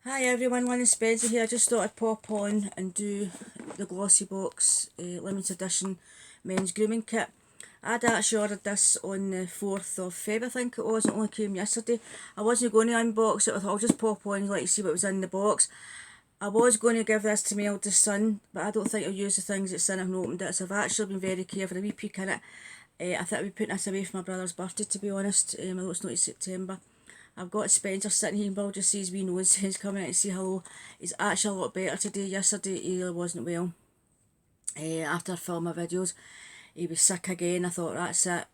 Hi everyone, Lynn and Spencer here. I just thought I'd pop on and do the Glossybox limited edition men's grooming kit. I'd actually ordered this on the 4th of Feb, I think it was. It only came yesterday. I wasn't going to unbox it. I thought I'll just pop on and let you see what was in the box. I was going to give this to my eldest son, but I don't think I'll use the things that's in it. I haven't opened it, so I've actually been very careful. A wee peek in it. I think I'll be putting this away for my brother's birthday, to be honest. I know it's not in September. I've got Spencer sitting here, but just see his wee nose. He's coming out to say hello. He's actually a lot better today. Yesterday he really wasn't well. After I filmed my videos, he was sick again. I thought that's it.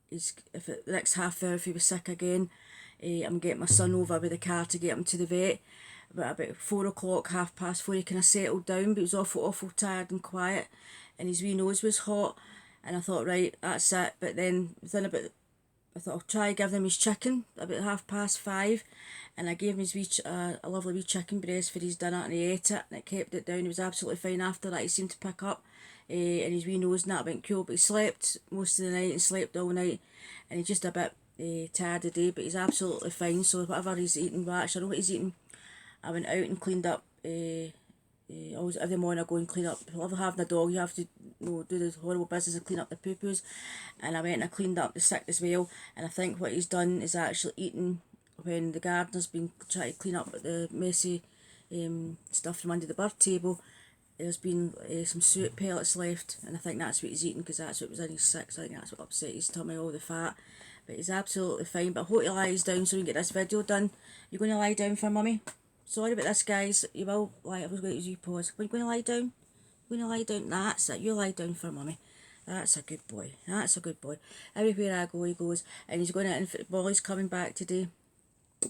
If the next half hour if he was sick again, I'm getting my son over with the car to get him to the vet. But about 4 o'clock, 4:30, he kind of settled down, but he was awful tired and quiet, and his wee nose was hot. And I thought, right, that's it. But then within about I thought I'll try give them his chicken about 5:30, and I gave him his a lovely wee chicken breast for his dinner, and he ate it and it kept it down. He was absolutely fine after that. He seemed to pick up, and his wee nose and that went cool, but he slept most of the night and slept all night, and he's just a bit tired today, but he's absolutely fine. So whatever he's eating, well, actually I know what he's eating. I went out and cleaned up. Always every morning I go and clean up. Whenever having a dog, you have to do the horrible business and clean up the poo-poos. And I went and I cleaned up the sick as well. And I think what he's done is actually eaten when the gardener's been trying to clean up the messy stuff from under the bird table. There's been some suet pellets left, and I think that's what he's eating because that's what was in his sick. So I think that's what upset his tummy, all the fat. But he's absolutely fine. But I hope he lies down so we can get this video done. You're going to lie down for mummy? Sorry about this, guys. You will lie. I was going to use you pause. Are you going to lie down? You're going to lie down. That's it. You lie down for mummy. That's a good boy. That's a good boy. Everywhere I go, he goes. And he's going to. Molly's coming back today.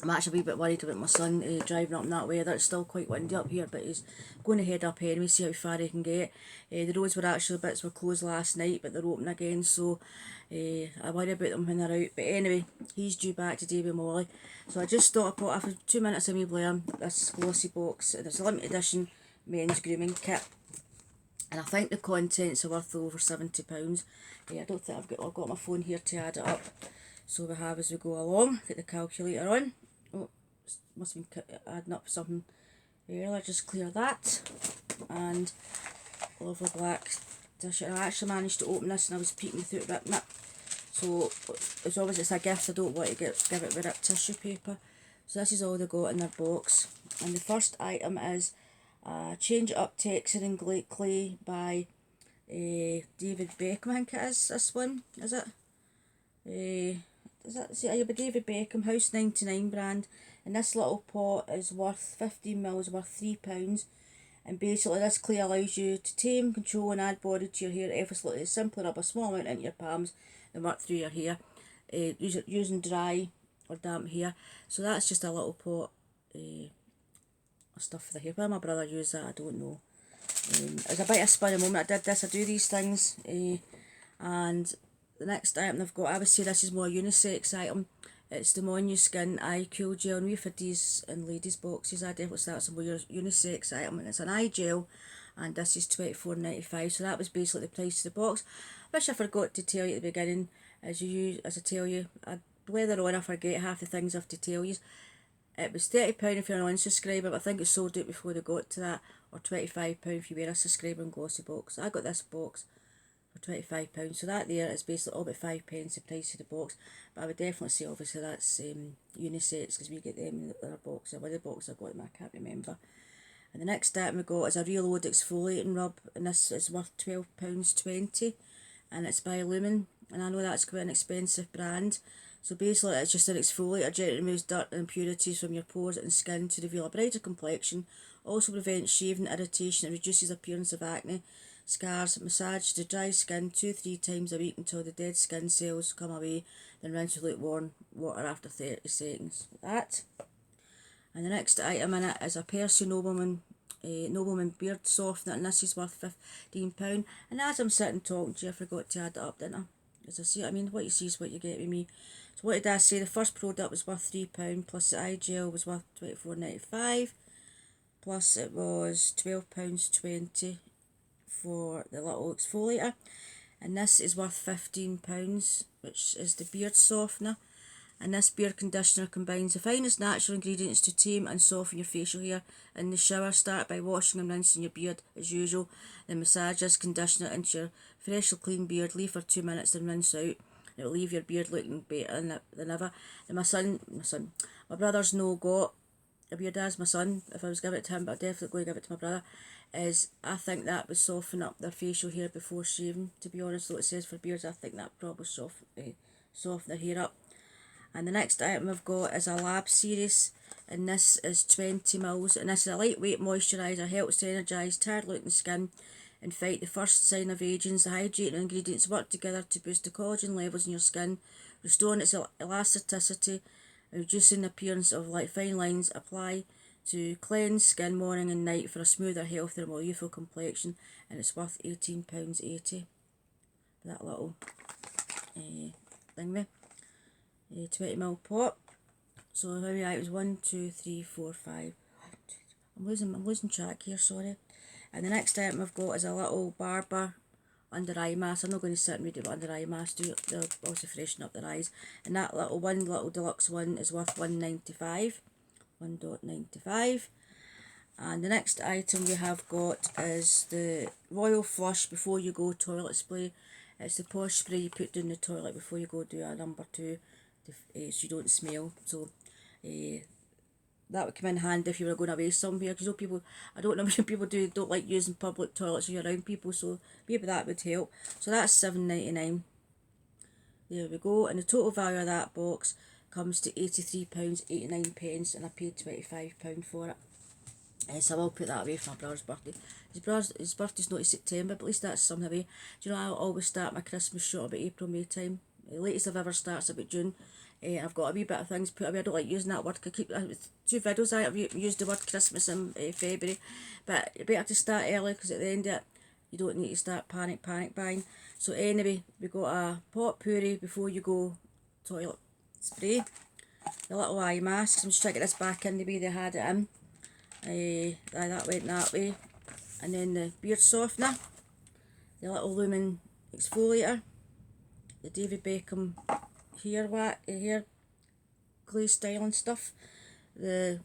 I'm actually a wee bit worried about my son driving up in that weather. It's still quite windy up here, but he's going to head up anyway, see how far he can get. The roads were actually bits were closed last night, but they're open again, so I worry about them when they're out. But anyway, he's due back today with Molly. So I just thought I'd put after 2 minutes of me blaring this Glossybox. It's a limited edition men's grooming kit. And I think the contents are worth over £70. I don't think I've got my phone here to add it up. So we have as we go along. Get the calculator on. Oh, must have been adding up something earlier. Just clear that. And lovely black tissue. I actually managed to open this and I was peeking through it, ripping it. So as always it's a gift, I don't want to give it with ripped tissue paper. So this is all they got in their box. And the first item is Change It Up Texturing Clay by David Beckham, I think it is, this one, is it? By David Beckham, House 99 brand, and this little pot is worth 15ml, worth £3. And basically this clay allows you to tame, control and add body to your hair effortlessly. Simply rub a small amount into your palms and work through your hair, using dry or damp hair. So that's just a little pot of stuff for the hair. Why my brother used that, I don't know. It was a bit of a spun moment. I do these things, and the next item they've got, I would say this is more a unisex item. It's the Monu Skin Eye Cool Gel, and we've had these in ladies boxes. I definitely say that's a more unisex item, and it's an eye gel, and this is £24.95. So that was basically the price of the box. Which I forgot to tell you at the beginning, as I tell you, whether or I forget half the things I have to tell you. It was £30 if you're an unsubscriber, but I think it sold out before they got to that, or £25 if you were a subscriber on Glossybox. I got this box for £25, so that there is basically all about 5p the price of the box. But I would definitely say obviously that's unisex, because we get them in the other box, or the box I got them, I can't remember. And the next item we got is a Reload Exfoliating Rub, and this is worth £12.20, and it's by Lumen, and I know that's quite an expensive brand. So basically it's just an exfoliator, gently removes dirt and impurities from your pores and skin to reveal a brighter complexion. Also prevents shaving, irritation, and reduces appearance of acne, scars. Massage the dry skin 2-3 times a week until the dead skin cells come away, then rinse with lukewarm water after 30 seconds. That. And the next item in it is a Percy Nobleman Beard Softener, and this is worth £15. And as I'm sitting talking to you, I forgot to add it up, didn't I? As I see, what you see is what you get with me. So what did I say? The first product was worth £3, plus the eye gel was worth £24.95, plus it was £12.20 for the little exfoliator, and this is worth £15, which is the beard softener. And this beard conditioner combines the finest natural ingredients to tame and soften your facial hair in the shower. Start by washing and rinsing your beard as usual. Then massage this conditioner into your freshly clean beard. Leave for 2 minutes, then rinse out. It will leave your beard looking better than ever. And my brother's no got a beard as my son. If I was giving it to him, but I'd definitely go and give it to my brother. I think that would soften up their facial hair before shaving. To be honest, though, it says for beards, I think that probably soften their hair up. And the next item I've got is a Lab series, and this is 20 mils, and this is a lightweight moisturiser, helps to energise tired looking skin and fight the first sign of ageing. The hydrating ingredients work together to boost the collagen levels in your skin, restoring its elasticity and reducing the appearance of fine lines. Apply to cleanse skin morning and night for a smoother, healthier, more youthful complexion, and it's worth £18.80 for that little thingy. 20ml pot. So how many items? 1, 2, 3, 4, 5. I'm losing track here, sorry. And the next item I've got is a little barber under eye mask. I'm not going to sit and read it, but under eye mask, they'll also freshen up their eyes. And that little deluxe one is worth £1.95. £1.95. And the next item we have got is the Royal Flush Before You Go toilet spray. It's the posh spray you put down the toilet before you go do a number 2, so you don't smell. So that would come in handy if you were going away somewhere, because I don't know if people don't like using public toilets when you're around people, so maybe that would help. So that's £7.99. There we go, and the total value of that box comes to £83.89, and I paid £25 for it. So I will put that away for my brother's birthday. His birthday's not in September, but at least that's something away. Do you know, I'll always start my Christmas shop about April, May time. The latest I've ever started about June. I've got a wee bit of things put away. I don't like using that word. I keep 2 videos I've used the word Christmas in February, but better to start early, because at the end of it, you don't need to start panic buying. So anyway, we got a potpourri before you go toilet spray, the little eye masks. I'm just trying to get this back in the way they had it in. That went that way. And then the beard softener, the little Lumen exfoliator, the David Beckham hair glaze styling stuff, the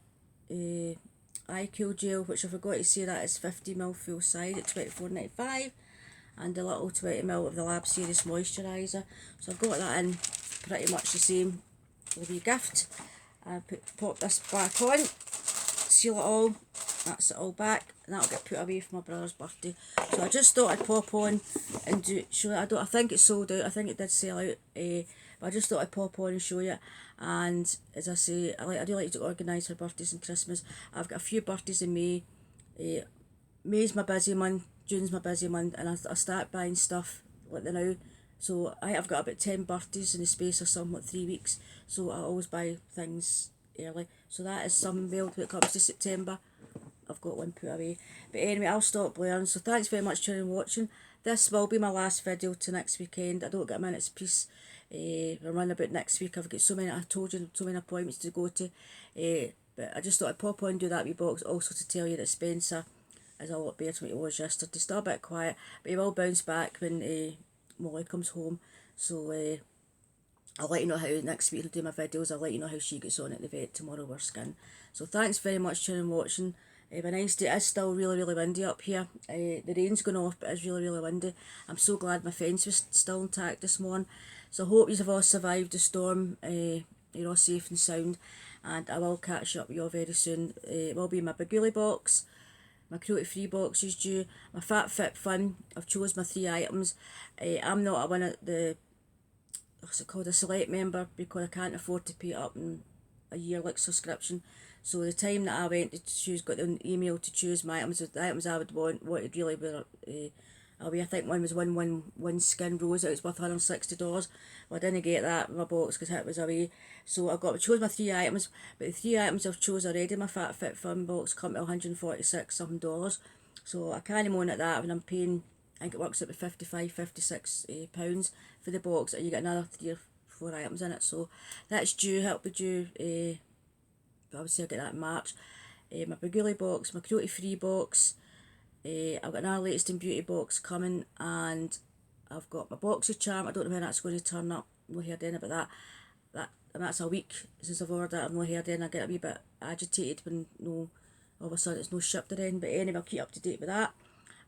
eye cool gel, which I forgot to say that is 50ml full size at £24.95, and the little 20ml of the Lab Series moisturiser. So I've got that in pretty much the same with a gift. I pop this back on, seal it all, that's it all back, and that'll get put away for my brother's birthday. So I just thought I'd pop on and show it. I think it sold out, I think it did sell out, but I just thought I'd pop on and show you. And as I say, I do like to organise for birthdays and Christmas. I've got a few birthdays in May. May's my busy month, June's my busy month, and I start buying stuff like the now. So I've got about 10 birthdays in the space of somewhat 3 weeks, so I always buy things early. So that is some mailed when it comes to September. I've got one put away. But anyway, I'll stop blaring. So thanks very much for watching. This will be my last video to next weekend. I don't get a minute's peace. I'm running about next week. I've got so many appointments to go to. But I just thought I'd pop on and do that wee box. Also to tell you that Spencer is a lot better than what he was yesterday. Still a bit quiet, but he will bounce back when Molly comes home. So I'll let you know how next week I'll do my videos. I'll let you know how she gets on at the vet tomorrow with her skin. So thanks very much for watching. Have a nice day. It's still really windy up here. The rain's going off, but it's really windy. I'm so glad my fence was still intact this morning. So I hope you have all survived the storm. You're all safe and sound. And I will catch up with you all very soon. It will be my Baguli box. My cruelty-free box is due. My Fat Fit Fun. I've chose my 3 items. I'm not one of the, what's it called, a select member, because I can't afford to pay up in a year like subscription. So the time that I went to choose, got an email to choose my items, the items I would wanted really were away. I think one was one skin rose, it was worth $160. Well, I didn't get that in my box because it was away. So I chose my 3 items, but the 3 items I've chose already, my Fat Fit Fun box, come to $146 something dollars. So I can't moan at that when I'm paying, I think it works out at £56 for the box, and you get another 3 or 4 items in it. So that's due, that'll be due, I would say I'll get that in March. My Baguli box, my cruelty-free box, I've got another Latest in Beauty box coming, and I've got my Boxy Charm. I don't know when that's going to turn up. No heard anything about that. and that's a week since I've ordered it. I've not heard anything. I get a wee bit agitated when no, all of a sudden it's no shipped or anything. But anyway, I'll keep up to date with that.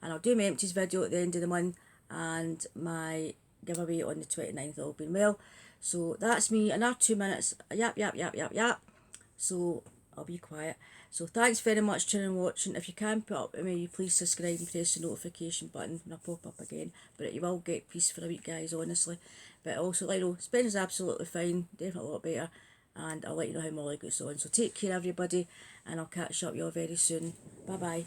And I'll do my empties video at the end of the month and my giveaway on the 29th of Well. So that's me, another 2 minutes, yap, yap, yap, yap, yap. So I'll be quiet. So thanks very much for tuning and watching. If you can put up with me, please subscribe and press the notification button when I pop up again. But you will get peace for a week, guys, honestly. But also, like, Spencer's absolutely fine, definitely a lot better. And I'll let you know how Molly gets on. So take care, everybody, and I'll catch up with you all very soon. Bye-bye.